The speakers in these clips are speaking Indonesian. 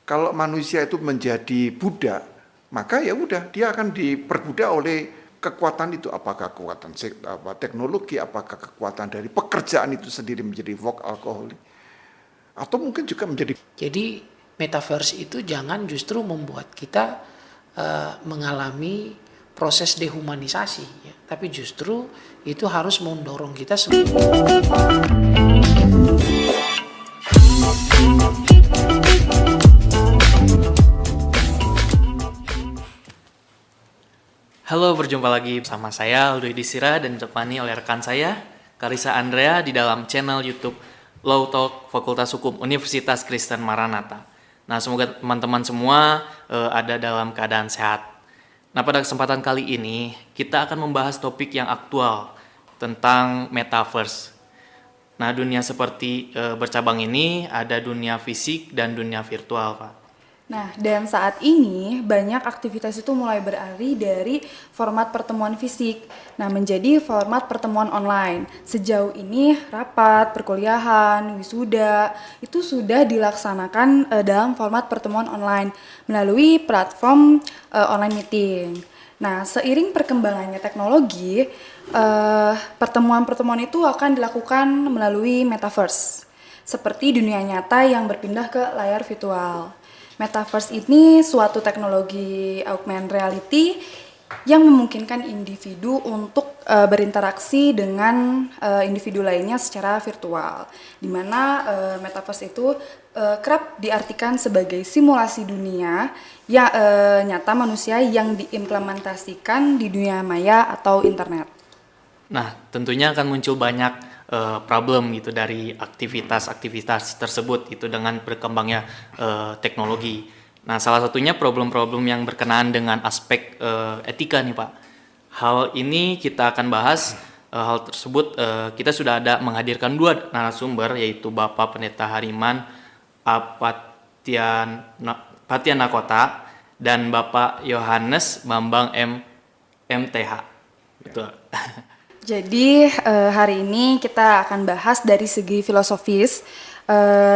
Kalau manusia itu menjadi budak, maka ya udah dia akan diperbudak oleh kekuatan itu, apakah kekuatan teknologi, apakah kekuatan dari pekerjaan itu sendiri menjadi workaholic, atau mungkin juga menjadi. Jadi metaverse itu jangan justru membuat kita mengalami proses dehumanisasi, ya. Tapi justru itu harus mendorong kita semua. Halo, berjumpa lagi bersama saya Aldo Edisira dan ditemani oleh rekan saya Karissa Andrea di dalam channel YouTube Law Talk Fakultas Hukum Universitas Kristen Maranatha. Nah, semoga teman-teman semua ada dalam keadaan sehat. Nah, pada kesempatan kali ini kita akan membahas topik yang aktual tentang metaverse. Nah, dunia seperti bercabang ini ada dunia fisik dan dunia virtual, Pak. Nah, dan saat ini banyak aktivitas itu mulai beralih dari format pertemuan fisik, menjadi format pertemuan online. Sejauh ini rapat, perkuliahan, wisuda itu sudah dilaksanakan dalam format pertemuan online melalui platform online meeting. Nah, seiring perkembangannya teknologi, pertemuan-pertemuan itu akan dilakukan melalui metaverse, seperti dunia nyata yang berpindah ke layar virtual. Metaverse ini suatu teknologi augmented reality yang memungkinkan individu untuk berinteraksi dengan individu lainnya secara virtual, di mana metaverse itu kerap diartikan sebagai simulasi dunia yang nyata manusia yang diimplementasikan di dunia maya atau internet. Nah, tentunya akan muncul banyak problem gitu dari aktivitas-aktivitas tersebut itu dengan berkembangnya teknologi. Nah, salah satunya problem-problem yang berkenaan dengan aspek etika nih, Pak. Hal ini kita akan bahas. Hal tersebut kita sudah ada menghadirkan dua narasumber, yaitu Bapak Pendeta Hariman Patianakota dan Bapak Yohanes Bambang MTH. Betul. Jadi hari ini kita akan bahas dari segi filosofis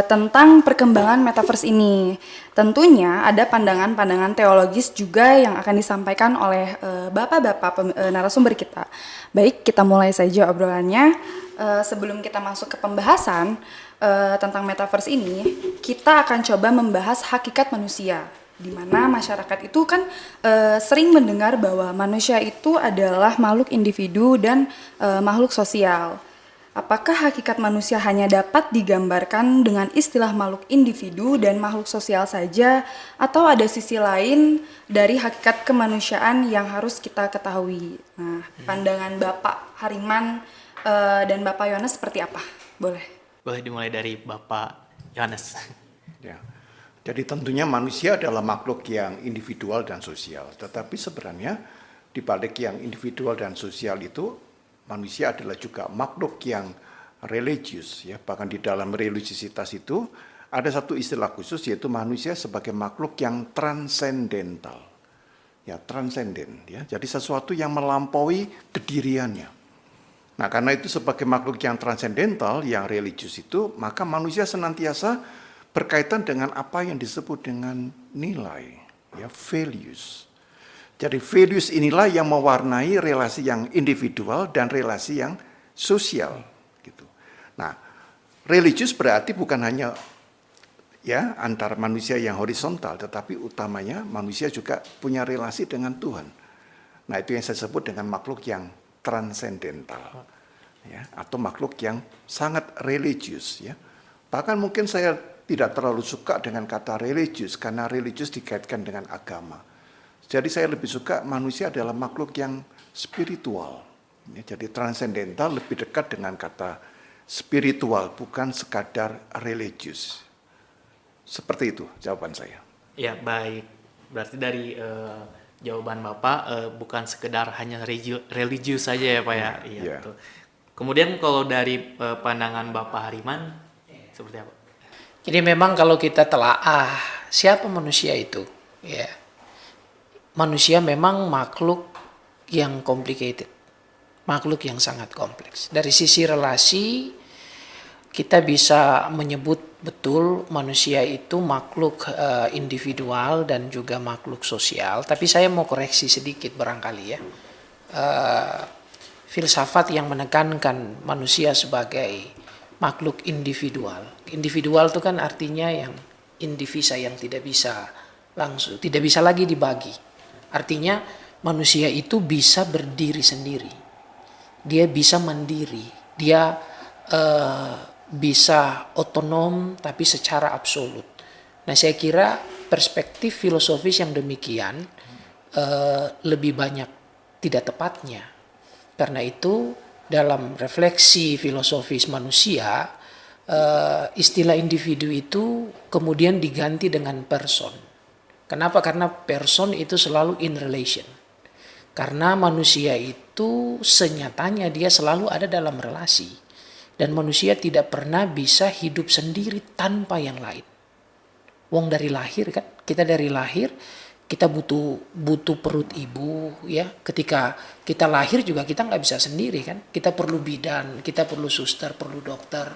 tentang perkembangan metaverse ini. Tentunya ada pandangan-pandangan teologis juga yang akan disampaikan oleh bapak-bapak narasumber kita. Baik, kita mulai saja obrolannya. Sebelum kita masuk ke pembahasan tentang metaverse ini, kita akan coba membahas hakikat manusia. Di mana masyarakat itu kan sering mendengar bahwa manusia itu adalah makhluk individu dan makhluk sosial. Apakah hakikat manusia hanya dapat digambarkan dengan istilah makhluk individu dan makhluk sosial saja, atau ada sisi lain dari hakikat kemanusiaan yang harus kita ketahui? Nah, pandangan Bapak Hariman dan Bapak Yohanes seperti apa? Boleh dimulai dari Bapak Yohanes. Ya. Jadi tentunya manusia adalah makhluk yang individual dan sosial. Tetapi sebenarnya di balik yang individual dan sosial itu, manusia adalah juga makhluk yang religius. Ya. Bahkan di dalam religiusitas itu ada satu istilah khusus, yaitu manusia sebagai makhluk yang transendental. Ya, transenden. Ya. Jadi sesuatu yang melampaui kediriannya. Nah, karena itu sebagai makhluk yang transendental, yang religius itu, maka manusia senantiasa berkaitan dengan apa yang disebut dengan nilai, ya, values. Jadi values inilah yang mewarnai relasi yang individual dan relasi yang sosial, gitu. Nah, religius berarti bukan hanya ya antar manusia yang horizontal, tetapi utamanya manusia juga punya relasi dengan Tuhan. Nah, itu yang saya sebut dengan makhluk yang transendental, ya, atau makhluk yang sangat religius, ya. Bahkan mungkin saya tidak terlalu suka dengan kata religius, karena religius dikaitkan dengan agama. Jadi saya lebih suka manusia adalah makhluk yang spiritual. Ya, jadi transendental lebih dekat dengan kata spiritual, bukan sekadar religius. Seperti itu jawaban saya. Ya, baik. Berarti dari jawaban Bapak bukan sekedar hanya religius saja ya, Pak ya? Iya, ya. betul. Kemudian kalau dari pandangan Bapak Hariman, seperti apa? Jadi memang kalau kita telaah siapa manusia itu, ya, manusia memang makhluk yang complicated, makhluk yang sangat kompleks. Dari sisi relasi kita bisa menyebut betul manusia itu makhluk individual dan juga makhluk sosial. Tapi saya mau koreksi sedikit barangkali ya. Filsafat yang menekankan manusia sebagai makhluk individual. Individual itu kan artinya yang indivisa, yang tidak bisa langsung, tidak bisa lagi dibagi. Artinya manusia itu bisa berdiri sendiri. Dia bisa mandiri. Dia bisa otonom tapi secara absolut. Nah, saya kira perspektif filosofis yang demikian lebih banyak tidak tepatnya. Karena itu dalam refleksi filosofis manusia, istilah individu itu kemudian diganti dengan person. Kenapa? Karena person itu selalu in relation. Karena manusia itu senyatanya dia selalu ada dalam relasi. Dan manusia tidak pernah bisa hidup sendiri tanpa yang lain. Wong dari lahir kan, kita dari lahir kita butuh perut ibu ya. Ketika kita lahir juga kita nggak bisa sendiri kan. Kita perlu bidan, kita perlu suster, perlu dokter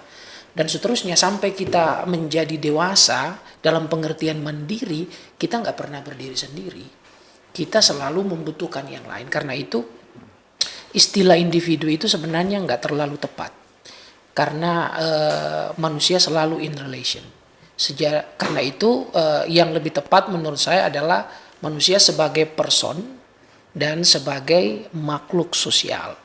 dan seterusnya sampai kita menjadi dewasa dalam pengertian mandiri. Kita nggak pernah berdiri sendiri. Kita selalu membutuhkan yang lain. Karena itu istilah individu itu sebenarnya nggak terlalu tepat. Karena manusia selalu in relation. Karena itu yang lebih tepat menurut saya adalah manusia sebagai person dan sebagai makhluk sosial.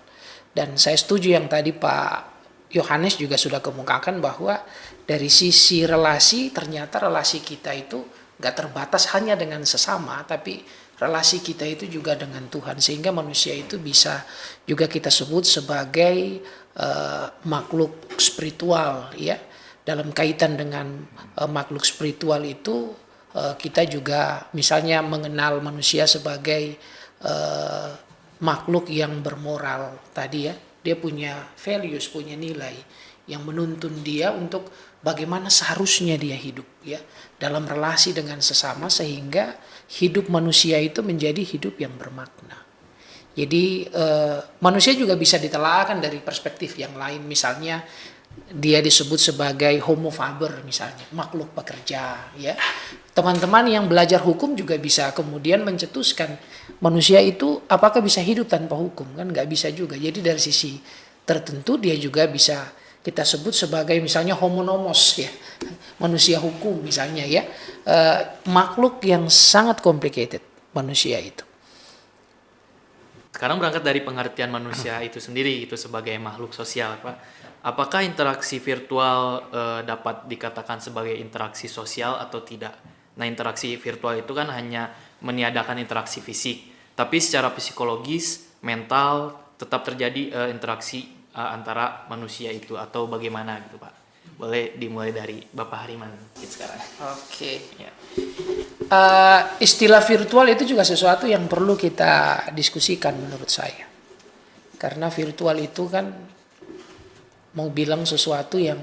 Dan saya setuju yang tadi Pak Yohanes juga sudah kemukakan bahwa dari sisi relasi ternyata relasi kita itu gak terbatas hanya dengan sesama, tapi relasi kita itu juga dengan Tuhan. Sehingga manusia itu bisa juga kita sebut sebagai makhluk spiritual ya. Dalam kaitan dengan makhluk spiritual itu kita juga misalnya mengenal manusia sebagai makhluk yang bermoral tadi ya. Dia punya values, punya nilai yang menuntun dia untuk bagaimana seharusnya dia hidup ya dalam relasi dengan sesama sehingga hidup manusia itu menjadi hidup yang bermakna. Jadi manusia juga bisa ditelaahkan dari perspektif yang lain. Misalnya dia disebut sebagai homo faber misalnya, makhluk pekerja ya. Teman-teman yang belajar hukum juga bisa kemudian mencetuskan manusia itu apakah bisa hidup tanpa hukum, kan nggak bisa juga. Jadi dari sisi tertentu dia juga bisa kita sebut sebagai misalnya homo nomos ya, manusia hukum misalnya ya. Makhluk yang sangat complicated manusia itu. Sekarang berangkat dari pengertian manusia itu sendiri itu sebagai makhluk sosial, Pak. Apakah interaksi virtual dapat dikatakan sebagai interaksi sosial atau tidak? Nah, interaksi virtual itu kan hanya meniadakan interaksi fisik, tapi secara psikologis, mental tetap terjadi interaksi antara manusia itu atau bagaimana gitu, Pak? Boleh dimulai dari Bapak Hariman sekarang. Oke. Ya. Istilah virtual itu juga sesuatu yang perlu kita diskusikan menurut saya. Karena virtual itu kan mau bilang sesuatu yang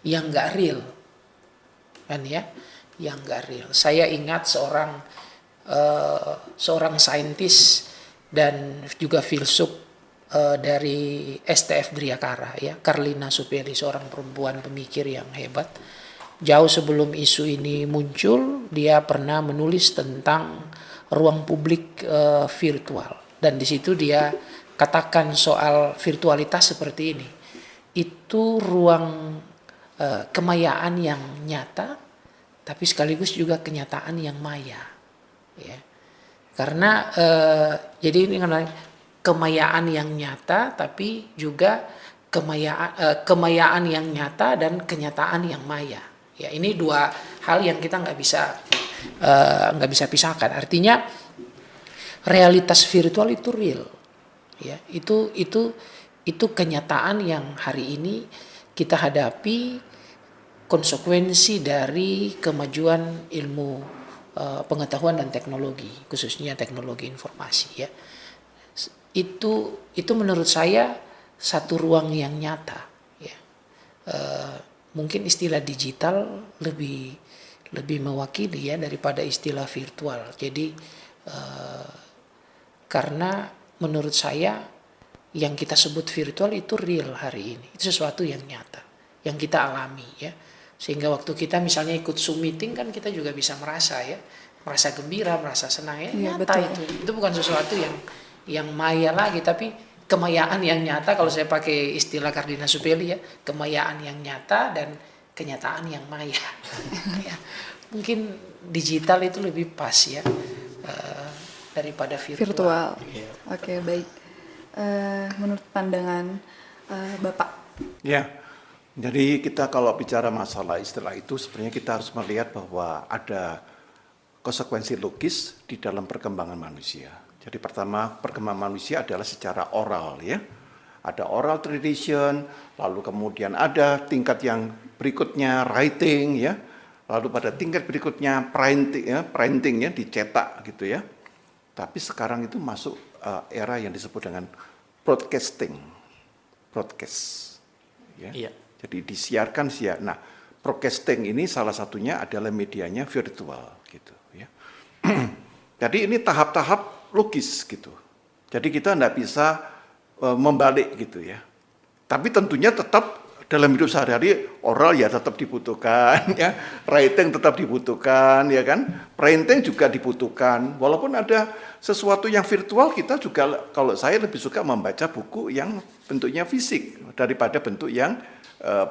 nggak real, kan ya, yang nggak real. Saya ingat seorang saintis dan juga filsuf dari STF Driakara ya, Carlina Supeli, seorang perempuan pemikir yang hebat. Jauh sebelum isu ini muncul, dia pernah menulis tentang ruang publik virtual dan di situ dia katakan soal virtualitas seperti ini. Itu ruang kemayaan yang nyata, tapi sekaligus juga kenyataan yang maya, ya. Karena jadi ini kemayaan yang nyata, tapi juga kemayaan yang nyata dan kenyataan yang maya. Ya, ini dua hal yang kita nggak bisa pisahkan. Artinya realitas virtual itu real, ya. Itu kenyataan yang hari ini kita hadapi, konsekuensi dari kemajuan ilmu pengetahuan dan teknologi, khususnya teknologi informasi ya. Itu menurut saya satu ruang yang nyata ya. Mungkin istilah digital lebih mewakili ya daripada istilah virtual. Jadi karena menurut saya yang kita sebut virtual itu real hari ini. Itu sesuatu yang nyata, yang kita alami ya. Sehingga waktu kita misalnya ikut Zoom meeting kan kita juga bisa merasa gembira, merasa senang ya. Iya, Nyata betul. itu bukan sesuatu yang maya lagi, tapi kemayaan yang nyata. Kalau saya pakai istilah Kardinal Supeli ya, kemayaan yang nyata dan kenyataan yang maya. Ya, mungkin digital itu lebih pas ya daripada virtual. Oke, baik. Menurut pandangan Bapak. Ya, jadi kita kalau bicara masalah istilah itu sebenarnya kita harus melihat bahwa ada konsekuensi logis di dalam perkembangan manusia. Jadi pertama, perkembangan manusia adalah secara oral ya. Ada oral tradition, lalu kemudian ada tingkat yang berikutnya writing ya. Lalu pada tingkat berikutnya printing ya, dicetak gitu ya. Tapi sekarang itu masuk era yang disebut dengan broadcasting. Broadcast. Ya. Iya. Jadi disiarkan Nah, broadcasting ini salah satunya adalah medianya virtual gitu ya. Jadi ini tahap-tahap logis gitu. Jadi kita tidak bisa membalik gitu ya. Tapi tentunya tetap dalam hidup sehari-hari oral ya tetap dibutuhkan ya, writing tetap dibutuhkan ya kan, printing juga dibutuhkan. Walaupun ada sesuatu yang virtual, kita juga kalau saya lebih suka membaca buku yang bentuknya fisik daripada bentuk yang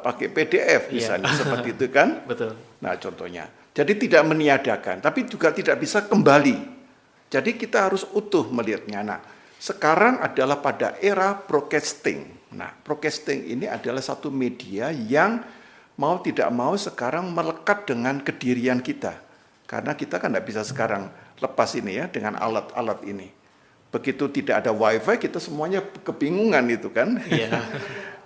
pakai PDF misalnya seperti itu kan. Betul. Nah contohnya. Jadi tidak meniadakan, tapi juga tidak bisa kembali. Jadi kita harus utuh melihatnya. Nah sekarang adalah pada era broadcasting. Nah, broadcasting ini adalah satu media yang mau tidak mau sekarang melekat dengan kedirian kita. Karena kita kan tidak bisa sekarang lepas ini ya dengan alat-alat ini. Begitu tidak ada wifi, kita semuanya kebingungan itu kan. Iya.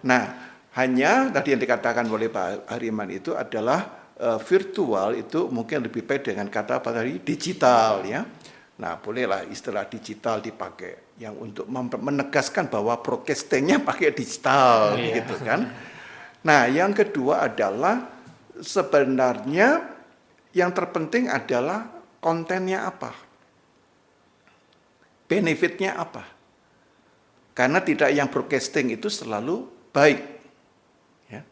Nah, hanya tadi yang dikatakan oleh Pak Hariman itu adalah virtual itu mungkin lebih baik dengan kata apa tadi, digital ya. Nah, bolehlah istilah digital dipakai yang untuk menegaskan bahwa broadcastingnya pakai digital gitu kan. Nah, yang kedua adalah sebenarnya yang terpenting adalah kontennya apa, benefitnya apa. Karena tidak yang broadcasting itu selalu baik. Ya.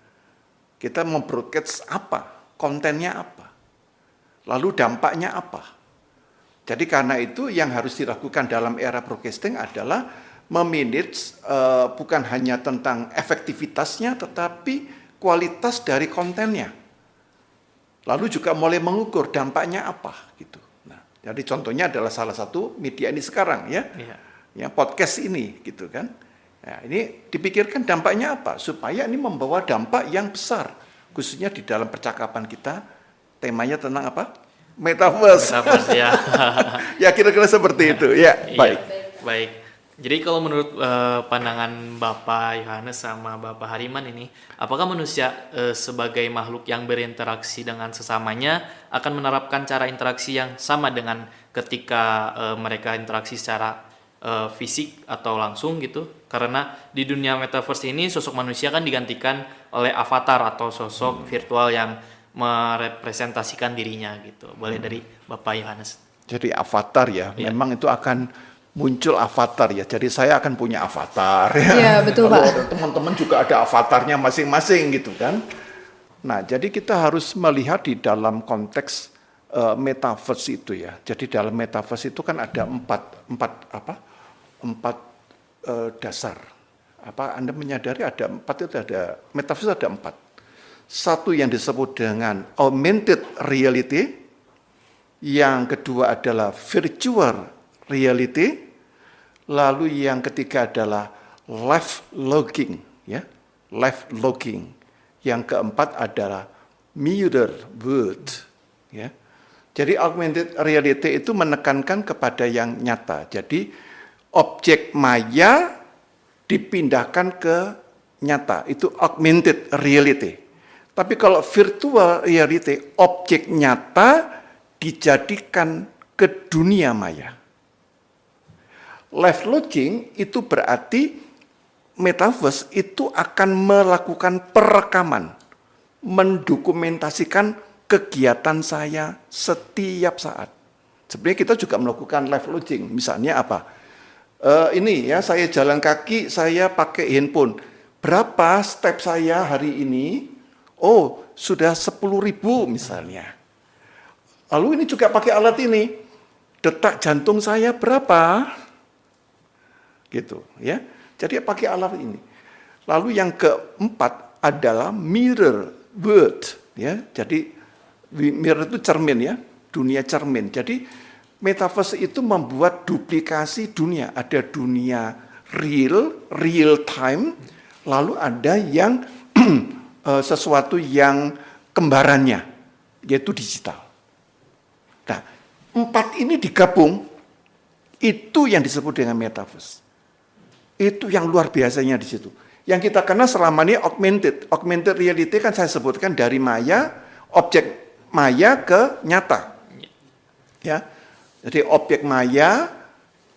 Kita membroadcast apa, kontennya apa, lalu dampaknya apa. Jadi karena itu yang harus dilakukan dalam era broadcasting adalah memanage bukan hanya tentang efektivitasnya tetapi kualitas dari kontennya. Lalu juga mulai mengukur dampaknya apa gitu. Nah, jadi contohnya adalah salah satu media ini sekarang ya. Iya. Ya podcast ini gitu kan. Nah, ini dipikirkan dampaknya apa supaya ini membawa dampak yang besar khususnya di dalam percakapan kita. Temanya tentang apa? Metaverse. Metaverse ya. Ya kira-kira seperti itu. Ya, baik. Iya, baik. Jadi kalau menurut pandangan Bapak Yohanes sama Bapak Hariman ini, apakah manusia sebagai makhluk yang berinteraksi dengan sesamanya akan menerapkan cara interaksi yang sama dengan ketika mereka interaksi secara fisik atau langsung gitu? Karena di dunia metaverse ini sosok manusia kan digantikan oleh avatar atau sosok virtual yang merepresentasikan dirinya gitu. Boleh dari Bapak Yohanes. Jadi avatar ya, memang itu akan muncul avatar ya. Jadi saya akan punya avatar ya. Iya, betul, Pak. Teman-teman juga ada avatarnya masing-masing gitu kan. Nah, jadi kita harus melihat di dalam konteks metaverse itu ya. Jadi dalam metaverse itu kan ada empat dasar. Apa Anda menyadari ada empat itu ada metaverse ada empat. Satu yang disebut dengan augmented reality, yang kedua adalah virtual reality, lalu yang ketiga adalah live logging, ya, live logging. Yang keempat adalah mirror world, ya. Jadi augmented reality itu menekankan kepada yang nyata. Jadi objek maya dipindahkan ke nyata, itu augmented reality. Tapi kalau virtual reality, objek nyata dijadikan ke dunia maya. Live logging itu berarti metaverse itu akan melakukan perekaman, mendokumentasikan kegiatan saya setiap saat. Sebenarnya kita juga melakukan live logging. Misalnya apa? Ini ya, saya jalan kaki, saya pakai handphone. Berapa step saya hari ini? oh sudah 10.000 misalnya. Lalu ini juga pakai alat ini, detak jantung saya berapa? Gitu ya. Jadi pakai alat ini. Lalu yang keempat adalah mirror world ya. Jadi mirror itu cermin ya, dunia cermin. Jadi metaverse itu membuat duplikasi dunia. Ada dunia real time, lalu ada yang sesuatu yang kembarannya, yaitu digital. Nah, 4 ini digabung, itu yang disebut dengan metaverse. Itu yang luar biasanya di situ. Yang kita kenal selama ini augmented reality kan saya sebutkan dari maya, objek maya ke nyata. Ya. Jadi objek maya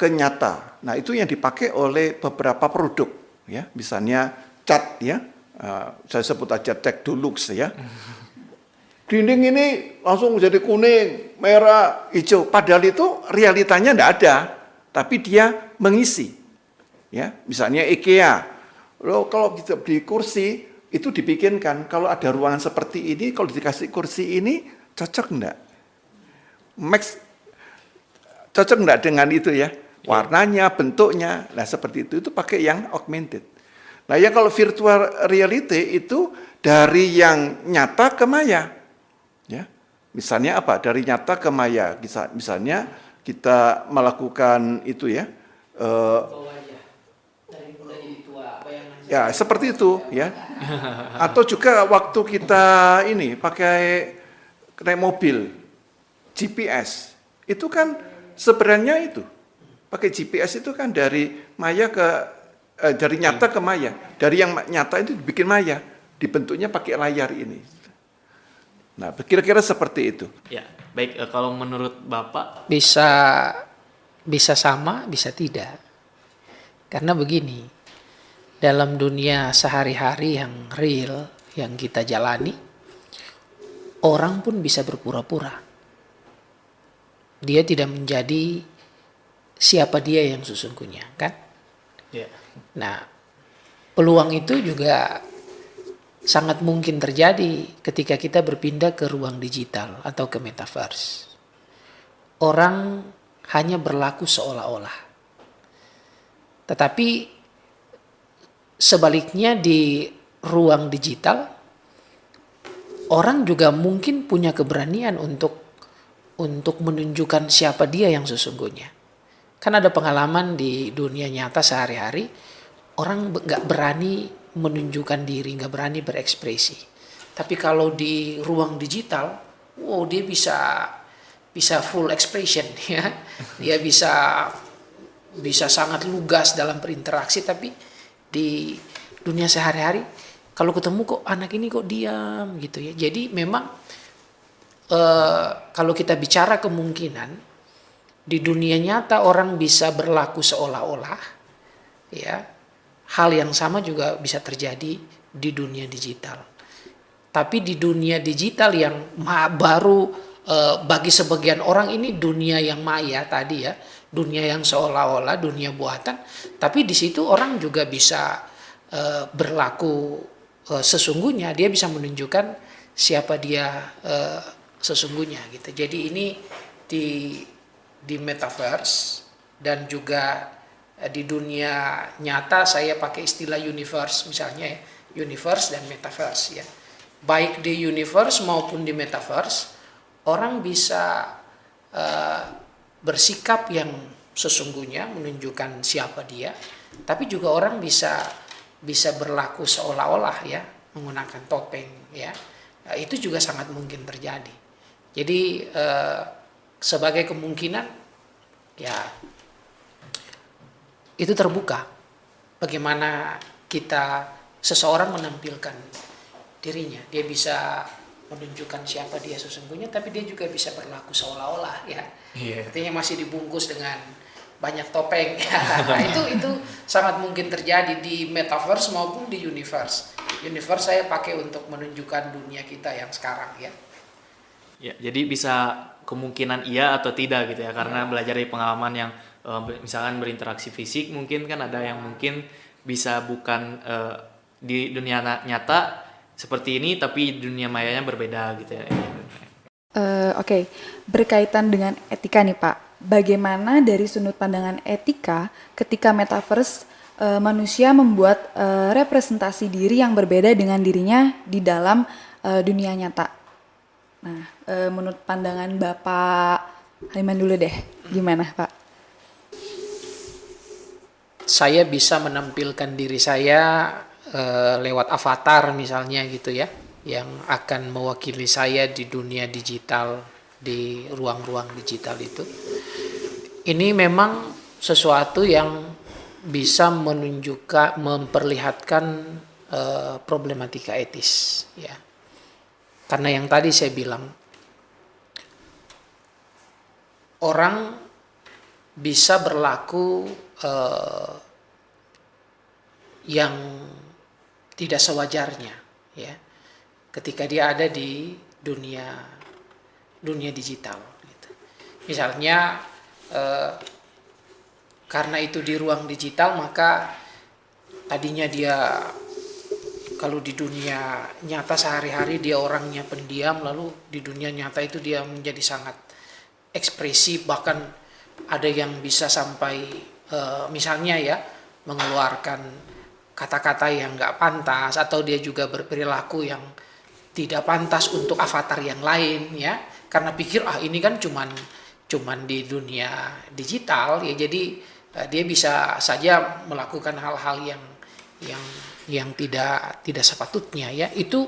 ke nyata. Nah, itu yang dipakai oleh beberapa produk ya. Misalnya cat ya. Saya sebut aja Techdolux ya. Dinding ini langsung jadi kuning, merah, hijau. Padahal itu realitanya enggak ada, tapi dia mengisi. Ya, misalnya IKEA. Loh, kalau kita beli kursi itu dibikinkan kalau ada ruangan seperti ini, kalau dikasih kursi ini cocok enggak? Max cocok enggak dengan itu ya? Warnanya, bentuknya. Nah, seperti itu pakai yang augmented. Nah, ya kalau virtual reality itu dari yang nyata ke maya. Ya. Misalnya apa? Dari nyata ke maya. Misalnya kita melakukan itu ya. Ya, seperti itu ya. Atau juga waktu kita ini pakai naik mobil GPS. Itu kan sebenarnya itu. Pakai GPS itu kan dari maya ke dari nyata ke maya. Dari yang nyata itu dibikin maya, dibentuknya pakai layar ini. Nah, kira-kira seperti itu. Ya, baik. Kalau menurut Bapak, Bisa sama, bisa tidak. Karena begini, dalam dunia sehari-hari yang real, yang kita jalani, orang pun bisa berpura-pura. Dia tidak menjadi siapa dia yang sesungguhnya, kan? ya, Nah, peluang itu juga sangat mungkin terjadi ketika kita berpindah ke ruang digital atau ke metaverse. Orang hanya berlaku seolah-olah. Tetapi sebaliknya di ruang digital, orang juga mungkin punya keberanian untuk menunjukkan siapa dia yang sesungguhnya. Kan ada pengalaman di dunia nyata sehari-hari, orang nggak berani menunjukkan diri, nggak berani berekspresi. Tapi kalau di ruang digital, wow, dia bisa full expression ya. Dia bisa sangat lugas dalam berinteraksi, tapi di dunia sehari-hari kalau ketemu kok anak ini kok diam gitu ya. Jadi memang kalau kita bicara kemungkinan di dunia nyata orang bisa berlaku seolah-olah, ya. Hal yang sama juga bisa terjadi di dunia digital. Tapi di dunia digital yang baru bagi sebagian orang ini dunia yang maya tadi ya, dunia yang seolah-olah, dunia buatan. Tapi di situ orang juga bisa berlaku sesungguhnya, dia bisa menunjukkan siapa dia sesungguhnya gitu. Jadi ini di metaverse dan juga di dunia nyata saya pakai istilah universe misalnya ya, universe dan metaverse ya. Baik di universe maupun di metaverse orang bisa bersikap yang sesungguhnya menunjukkan siapa dia, tapi juga orang bisa berlaku seolah-olah ya, menggunakan topeng ya. Nah, itu juga sangat mungkin terjadi. Jadi sebagai kemungkinan ya itu terbuka bagaimana seseorang menampilkan dirinya. Dia bisa menunjukkan siapa dia sesungguhnya, tapi dia juga bisa berlaku seolah-olah ya. Artinya masih dibungkus dengan banyak topeng ya. Nah, itu sangat mungkin terjadi di metaverse maupun di universe. Universe saya pakai untuk menunjukkan dunia kita yang sekarang ya. Ya, jadi bisa kemungkinan iya atau tidak gitu ya, karena belajar dari pengalaman yang misalkan berinteraksi fisik, mungkin kan ada yang mungkin bisa bukan di dunia nyata seperti ini tapi dunia mayanya berbeda gitu ya. Oke, berkaitan dengan etika nih Pak, bagaimana dari sudut pandangan etika ketika metaverse manusia membuat representasi diri yang berbeda dengan dirinya di dalam dunia nyata? Nah, menurut pandangan Bapak Haiman dulu deh, gimana Pak? Saya bisa menampilkan diri saya lewat avatar misalnya gitu ya, yang akan mewakili saya di dunia digital, di ruang-ruang digital itu. Ini memang sesuatu yang bisa menunjukkan, memperlihatkan problematika etis ya. Karena yang tadi saya bilang, orang bisa berlaku yang tidak sewajarnya ya ketika dia ada di dunia digital gitu. Misalnya karena itu di ruang digital, maka tadinya dia kalau di dunia nyata sehari-hari dia orangnya pendiam, lalu di dunia nyata itu dia menjadi sangat ekspresif, bahkan ada yang bisa sampai misalnya ya mengeluarkan kata-kata yang nggak pantas, atau dia juga berperilaku yang tidak pantas untuk avatar yang lain ya, karena pikir ini kan cuman di dunia digital ya, jadi dia bisa saja melakukan hal-hal yang tidak sepatutnya ya. Itu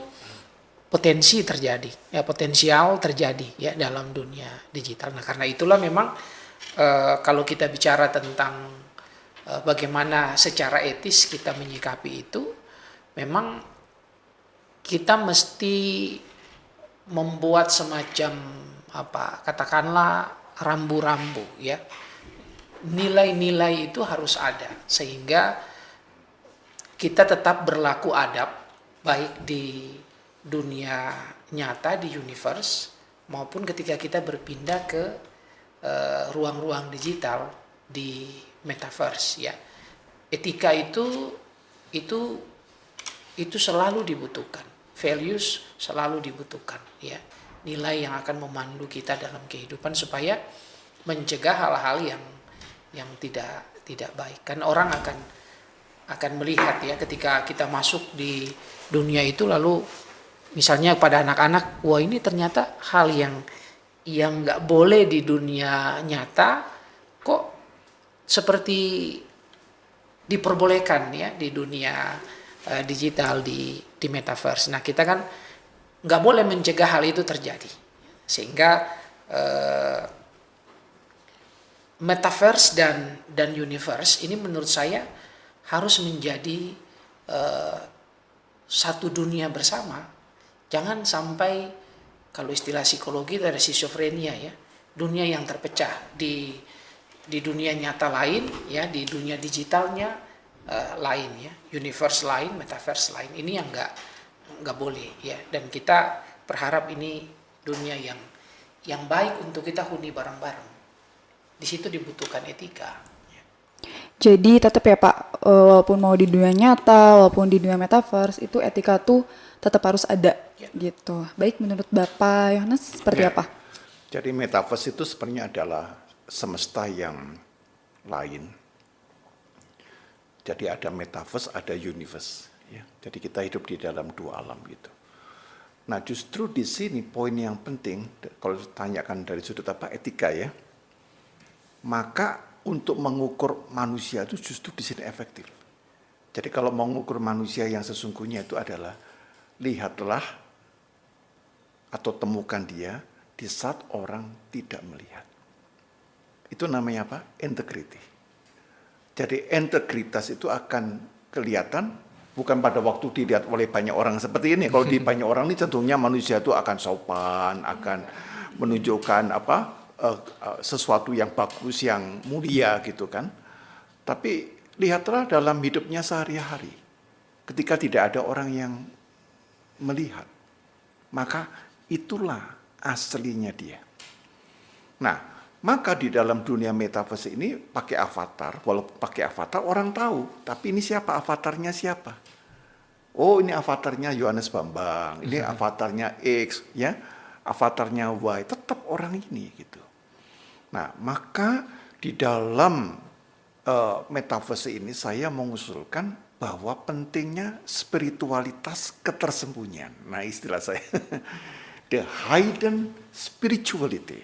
potensial terjadi ya dalam dunia digital. Nah, karena itulah memang kalau kita bicara tentang bagaimana secara etis kita menyikapi itu, memang kita mesti membuat semacam katakanlah rambu-rambu ya. Nilai-nilai itu harus ada sehingga kita tetap berlaku adab baik di dunia nyata, di universe, maupun ketika kita berpindah ke ruang-ruang digital di metaverse ya. Etika itu selalu dibutuhkan, values selalu dibutuhkan ya. Nilai yang akan memandu kita dalam kehidupan supaya mencegah hal-hal yang tidak baik. Kan orang akan melihat ya ketika kita masuk di dunia itu, lalu misalnya pada anak-anak, wah ini ternyata hal yang nggak boleh di dunia nyata kok seperti diperbolehkan ya di dunia digital, di metaverse. Nah, kita kan nggak boleh mencegah hal itu terjadi, sehingga metaverse dan universe ini menurut saya harus menjadi satu dunia bersama. Jangan sampai, kalau istilah psikologi itu ada schizophrenia ya, dunia yang terpecah di dunia nyata lain ya, di dunia digitalnya lain ya, universe lain, metaverse lain. Ini yang nggak boleh ya, dan kita berharap ini dunia yang baik untuk kita huni bareng-bareng. Di situ dibutuhkan etika. Jadi tetap ya Pak, walaupun mau di dunia nyata, walaupun di dunia metaverse, itu etika tuh tetap harus ada Ya. gitu. Baik, menurut Bapak Yohanes seperti Ya. apa? Jadi metaverse itu sebenarnya adalah semesta yang lain. Jadi ada metaverse, ada universe. Ya. Jadi kita hidup di dalam dua alam gitu. Nah, justru di sini poin yang penting, kalau ditanyakan dari sudut etika ya, maka untuk mengukur manusia itu justru di sini efektif. Jadi kalau mau mengukur manusia yang sesungguhnya itu adalah lihatlah atau temukan dia di saat orang tidak melihat. Itu namanya apa? Integrity. Jadi integritas itu akan kelihatan bukan pada waktu dilihat oleh banyak orang seperti ini. Kalau di banyak orang ini cenderungnya manusia itu akan sopan, akan menunjukkan sesuatu yang bagus, yang mulia gitu kan. Tapi lihatlah dalam hidupnya sehari-hari. Ketika tidak ada orang yang melihat, maka itulah aslinya dia. Nah, maka di dalam dunia metaverse ini pakai avatar, walaupun pakai avatar orang tahu, tapi ini siapa, avatarnya siapa? Oh, ini avatarnya Yohanes Bambang, ini avatarnya X, ya, avatarnya Y, tetap orang ini gitu. Nah, maka di dalam metaverse ini saya mengusulkan bahwa pentingnya spiritualitas ketersembunyian. Nah, istilah saya, the hidden spirituality,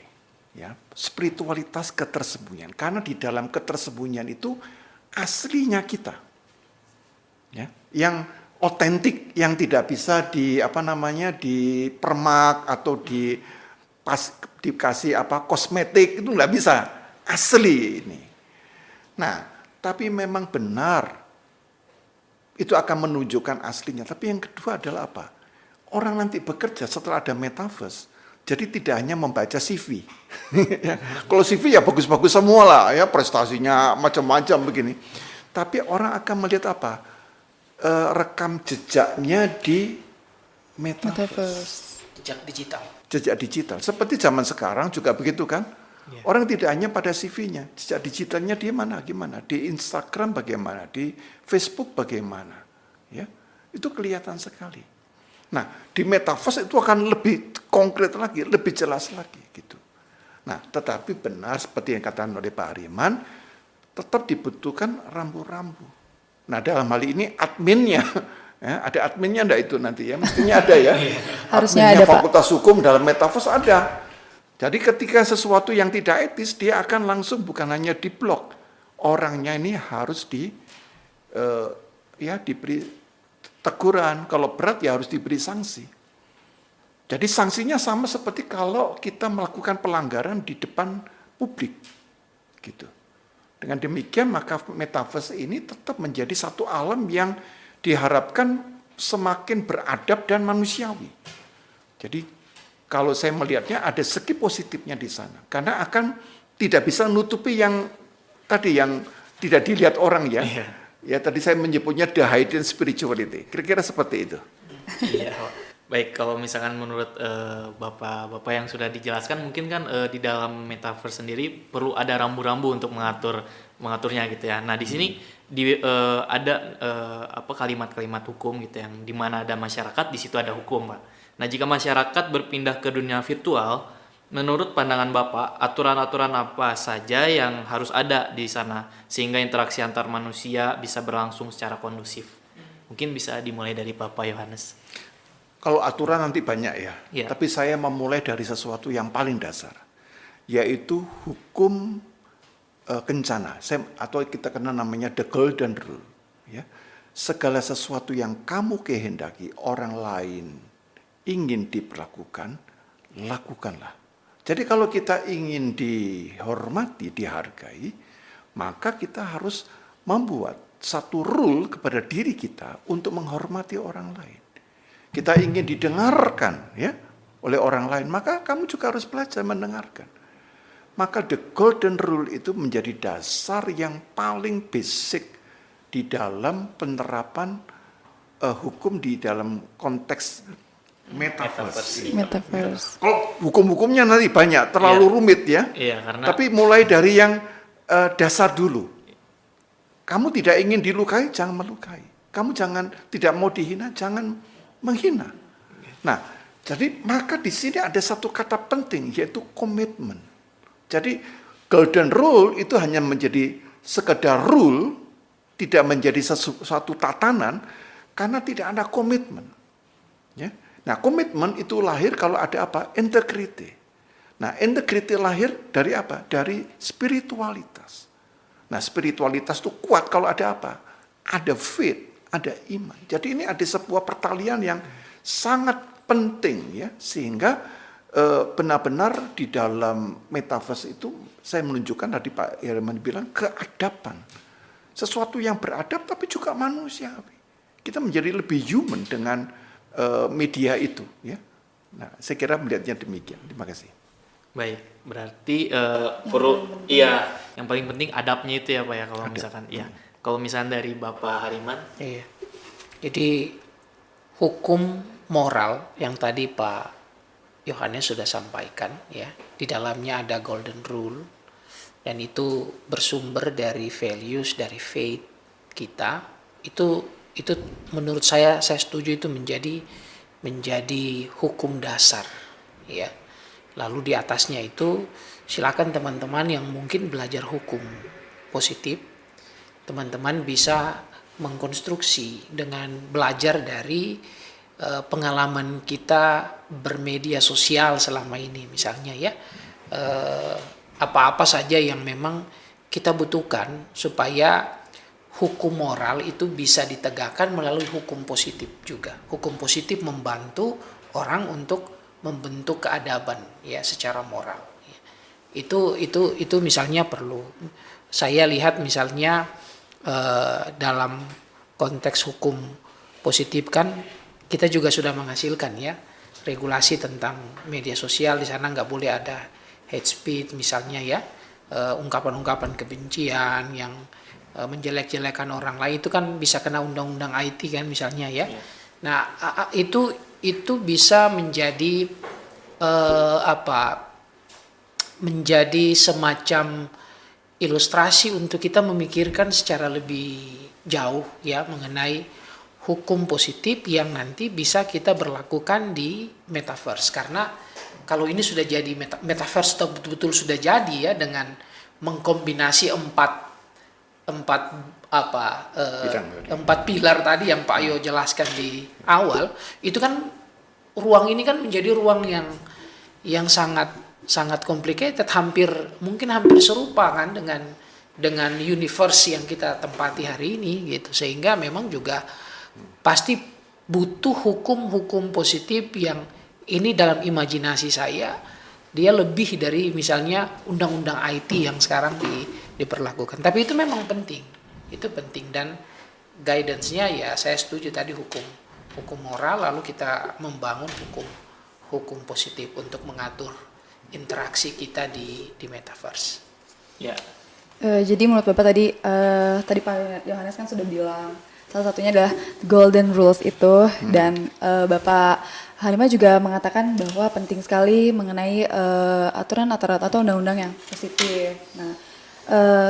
ya, spiritualitas ketersembunyian. Karena di dalam ketersembunyian itu aslinya kita, ya, yang otentik, yang tidak bisa dipermak atau dikasih kosmetik, itu nggak bisa, asli ini. Nah, tapi memang benar itu akan menunjukkan aslinya. Tapi yang kedua adalah apa? Orang nanti bekerja setelah ada metaverse, jadi tidak hanya membaca CV. Kalau CV ya bagus-bagus semua lah, ya, prestasinya macam-macam begini. Tapi orang akan melihat apa? Rekam jejaknya di metaverse. Jejak digital. Jejak digital. Seperti zaman sekarang juga begitu kan? Yeah. Orang tidak hanya pada CV-nya, jejak digitalnya dia gimana? Di Instagram bagaimana? Di Facebook bagaimana? Ya, itu kelihatan sekali. Nah, di metaverse itu akan lebih konkret lagi, lebih jelas lagi gitu. Nah, tetapi benar seperti yang katakan oleh Pak Hariman, tetap dibutuhkan rambu-rambu. Nah, dalam hal ini adminnya, ya, ada adminnya enggak itu nanti ya, mestinya ada ya. Harusnya adminnya ada, Pak. Fakultas Hukum dalam metaverse ada. Jadi ketika sesuatu yang tidak etis, dia akan langsung bukan hanya diblok, orangnya ini harus diberi teguran, kalau berat ya harus diberi sanksi. Jadi sanksinya sama seperti kalau kita melakukan pelanggaran di depan publik, gitu. Dengan demikian maka metaverse ini tetap menjadi satu alam yang diharapkan semakin beradab dan manusiawi. Jadi kalau saya melihatnya ada segi positifnya di sana, karena akan tidak bisa menutupi yang tadi yang tidak dilihat orang ya. Iya. Ya tadi saya menyebutnya the hidden spirituality. Kira-kira seperti itu. Iya. Baik, kalau misalkan menurut bapak yang sudah dijelaskan, mungkin kan di dalam metaverse sendiri perlu ada rambu-rambu untuk mengaturnya gitu ya. Nah di sini ada kalimat-kalimat hukum gitu yang di mana ada masyarakat, di situ ada hukum, Pak. Nah jika masyarakat berpindah ke dunia virtual, menurut pandangan Bapak, aturan-aturan apa saja yang harus ada di sana sehingga interaksi antar manusia bisa berlangsung secara kondusif? Mungkin bisa dimulai dari Bapak Yohanes. Kalau aturan nanti banyak ya, Yeah. tapi saya memulai dari sesuatu yang paling dasar, yaitu hukum kencana, atau kita kenal namanya the golden rule. Ya. Segala sesuatu yang kamu kehendaki orang lain ingin diperlakukan, lakukanlah. Jadi kalau kita ingin dihormati, dihargai, maka kita harus membuat satu rule kepada diri kita untuk menghormati orang lain. Kita ingin didengarkan ya oleh orang lain, maka kamu juga harus belajar mendengarkan. Maka the golden rule itu menjadi dasar yang paling basic di dalam penerapan hukum di dalam konteks metaverse. Metaverse. Kalau hukum-hukumnya nanti banyak, terlalu rumit ya. Iya, karena Tapi mulai dari yang dasar dulu. Kamu tidak ingin dilukai, jangan melukai. Kamu tidak mau dihina, jangan menghina. Nah, jadi maka di sini ada satu kata penting yaitu komitmen. Jadi golden rule itu hanya menjadi sekedar rule, tidak menjadi sesuatu tatanan karena tidak ada komitmen. Ya. Nah, komitmen itu lahir kalau ada apa? Integrity. Nah, integrity lahir dari apa? Dari spiritualitas. Nah, spiritualitas itu kuat kalau ada apa? Ada faith. Ada iman. Jadi ini ada sebuah pertalian yang sangat penting ya, sehingga benar-benar di dalam metaverse itu saya menunjukkan tadi Pak Hariman bilang keadaban. Sesuatu yang beradab tapi juga manusiawi. Kita menjadi lebih human dengan media itu ya. Nah, saya kira melihatnya demikian. Terima kasih. baik, berarti perlu yang paling penting adabnya itu ya Pak ya kalau misalkan iya. Kalau misalnya dari Bapak Hariman? Iya. Jadi hukum moral yang tadi Pak Yohanes sudah sampaikan ya, di dalamnya ada golden rule dan itu bersumber dari values, dari faith kita, itu Itu menurut saya setuju itu menjadi hukum dasar, ya. Lalu di atasnya itu silakan teman-teman yang mungkin belajar hukum positif, teman-teman bisa mengkonstruksi dengan belajar dari pengalaman kita bermedia sosial selama ini, misalnya ya, apa-apa saja yang memang kita butuhkan supaya hukum moral itu bisa ditegakkan melalui hukum positif juga. Hukum positif membantu orang untuk membentuk keadaban ya secara moral. Itu misalnya perlu. Saya lihat misalnya dalam konteks hukum positif kan kita juga sudah menghasilkan ya regulasi tentang media sosial. Di sana nggak boleh ada hate speech misalnya ya, ungkapan-ungkapan kebencian yang menjelek-jelekan orang lain, itu kan bisa kena undang-undang IT kan misalnya ya. Nah itu bisa menjadi menjadi semacam ilustrasi untuk kita memikirkan secara lebih jauh ya mengenai hukum positif yang nanti bisa kita berlakukan di metaverse. Karena kalau ini sudah jadi metaverse atau betul-betul sudah jadi ya, dengan mengkombinasi empat pilar tadi yang Pak Ayo jelaskan di awal, itu kan ruang ini kan menjadi ruang yang sangat complicated, mungkin hampir serupa kan dengan universe yang kita tempati hari ini gitu. Sehingga memang juga pasti butuh hukum-hukum positif yang ini dalam imajinasi saya dia lebih dari misalnya undang-undang IT yang sekarang diperlakukan. Tapi itu memang penting. Itu penting, dan guidance-nya ya saya setuju tadi hukum moral, lalu kita membangun hukum positif untuk mengatur interaksi kita di metaverse. Ya. Jadi menurut Bapak tadi Pak Yohanes kan sudah bilang salah satunya adalah golden rules itu, dan Bapak Halimah juga mengatakan bahwa penting sekali mengenai aturan atau undang-undang yang positif. Nah,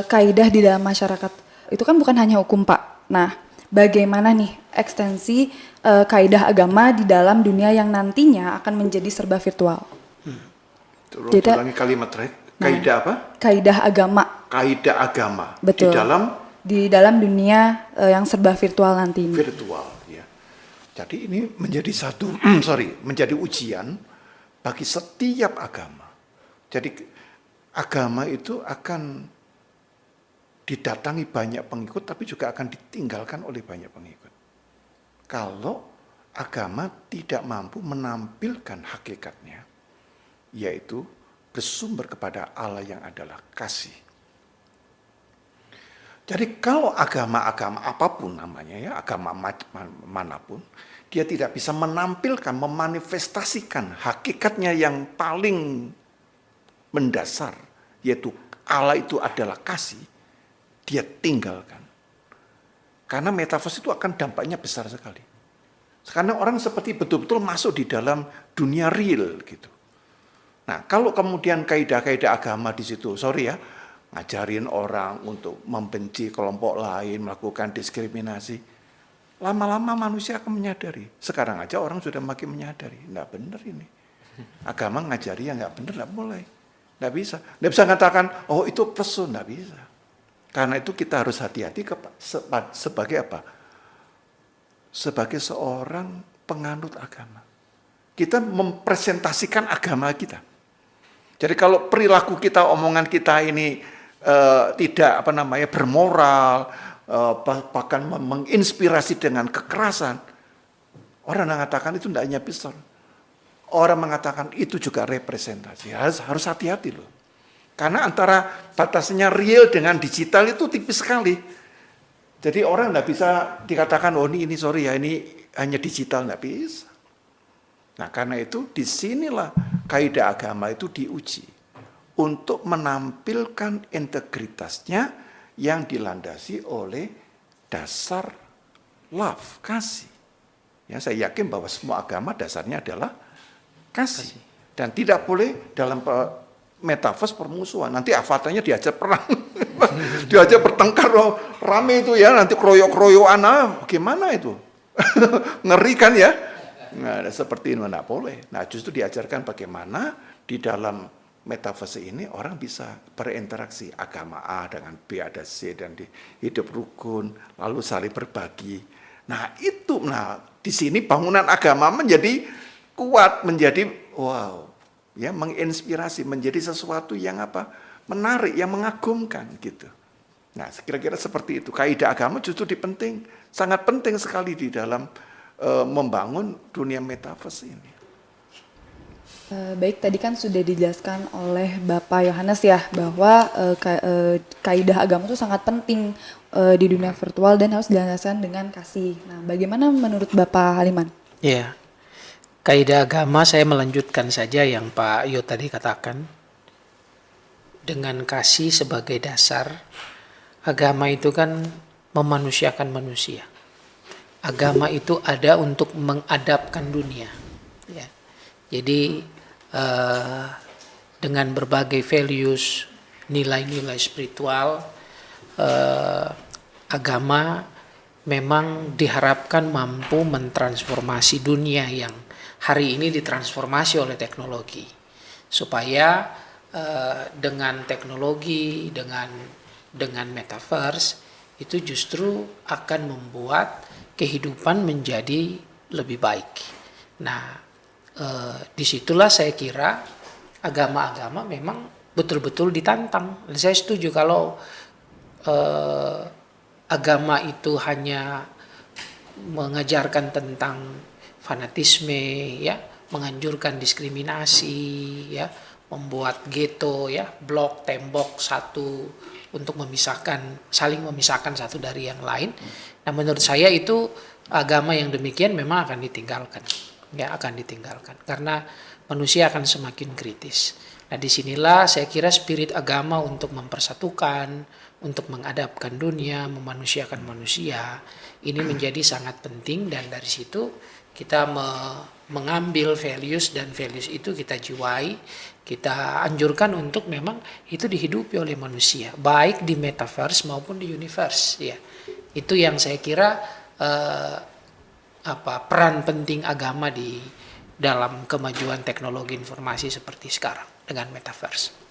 kaidah di dalam masyarakat itu kan bukan hanya hukum, Pak. Nah, bagaimana nih ekstensi kaidah agama di dalam dunia yang nantinya akan menjadi serba virtual? Ulangi kalimat terakhir. Kaidah apa? Kaidah agama. Kaidah agama. Betul. Di dalam dunia yang serba virtual nanti ini. Virtual, ya. Jadi ini menjadi menjadi ujian bagi setiap agama. Jadi agama itu akan didatangi banyak pengikut, tapi juga akan ditinggalkan oleh banyak pengikut. Kalau agama tidak mampu menampilkan hakikatnya, yaitu bersumber kepada Allah yang adalah kasih. Jadi kalau agama-agama apapun namanya ya, agama manapun, dia tidak bisa menampilkan, memanifestasikan hakikatnya yang paling mendasar, yaitu Allah itu adalah kasih, dia tinggalkan. Karena metaverse itu akan dampaknya besar sekali. Karena orang seperti betul-betul masuk di dalam dunia real gitu. Nah, kalau kemudian kaidah-kaidah agama di situ, ngajarin orang untuk membenci kelompok lain, melakukan diskriminasi, lama-lama manusia akan menyadari. Sekarang aja orang sudah makin menyadari, nggak benar ini. Agama ngajari yang nggak benar, nggak boleh. Nggak bisa mengatakan, oh itu pesun, nggak bisa. Karena itu kita harus hati-hati sebagai apa? Sebagai seorang penganut agama. Kita mempresentasikan agama kita. Jadi kalau perilaku kita, omongan kita ini tidak bermoral, bahkan menginspirasi dengan kekerasan, orang mengatakan itu tidak hanya pistol. Orang mengatakan itu juga representasi. Harus hati-hati loh. Karena antara batasnya real dengan digital itu tipis sekali. Jadi orang tidak bisa dikatakan, oh ini hanya digital, tidak bisa. Nah karena itu disinilah kaidah agama itu diuji untuk menampilkan integritasnya yang dilandasi oleh dasar love, kasih. Ya, saya yakin bahwa semua agama dasarnya adalah kasih. Dan tidak boleh dalam metaverse permusuhan. Nanti avatarnya diajak perang, diajak bertengkar, rame itu ya, nanti kroyok-kroyokan, gimana itu? Ngeri kan ya? Nah, seperti itu nggak boleh. Nah, justru diajarkan bagaimana di dalam metaverse ini orang bisa berinteraksi agama A dengan B ada C dan hidup rukun, lalu saling berbagi. Nah, di sini bangunan agama menjadi kuat, menjadi wow, ya menginspirasi, menjadi sesuatu yang menarik, yang mengagumkan gitu. Nah, kira-kira seperti itu. Kaidah agama justru sangat penting sekali di dalam membangun dunia metaverse ini. Baik, tadi kan sudah dijelaskan oleh Bapak Yohanes ya bahwa kaidah agama itu sangat penting di dunia virtual dan harus dilandaskan dengan kasih. Nah, bagaimana menurut Bapak Haliman? Ya, kaidah agama saya melanjutkan saja yang Pak Yo tadi katakan. Dengan kasih sebagai dasar, agama itu kan memanusiakan manusia. Agama itu ada untuk mengadapkan dunia. Ya. Jadi dengan berbagai values, nilai-nilai spiritual, agama memang diharapkan mampu mentransformasi dunia yang hari ini ditransformasi oleh teknologi. Supaya dengan teknologi, dengan metaverse, itu justru akan membuat kehidupan menjadi lebih baik. Nah, disitulah saya kira agama-agama memang betul-betul ditantang. Dan saya setuju kalau agama itu hanya mengajarkan tentang fanatisme, ya, menganjurkan diskriminasi, ya, membuat ghetto, ya, blok, tembok satu untuk saling memisahkan satu dari yang lain. Nah, menurut saya itu agama yang demikian memang akan ditinggalkan, ya, akan ditinggalkan karena manusia akan semakin kritis. Nah, disinilah saya kira spirit agama untuk mempersatukan, untuk mengadapkan dunia, memanusiakan manusia, ini menjadi sangat penting dan dari situ kita mengambil values dan values itu kita jiwai, kita anjurkan untuk memang itu dihidupi oleh manusia, baik di metaverse maupun di universe. Ya, itu yang saya kira peran penting agama di dalam kemajuan teknologi informasi seperti sekarang dengan metaverse.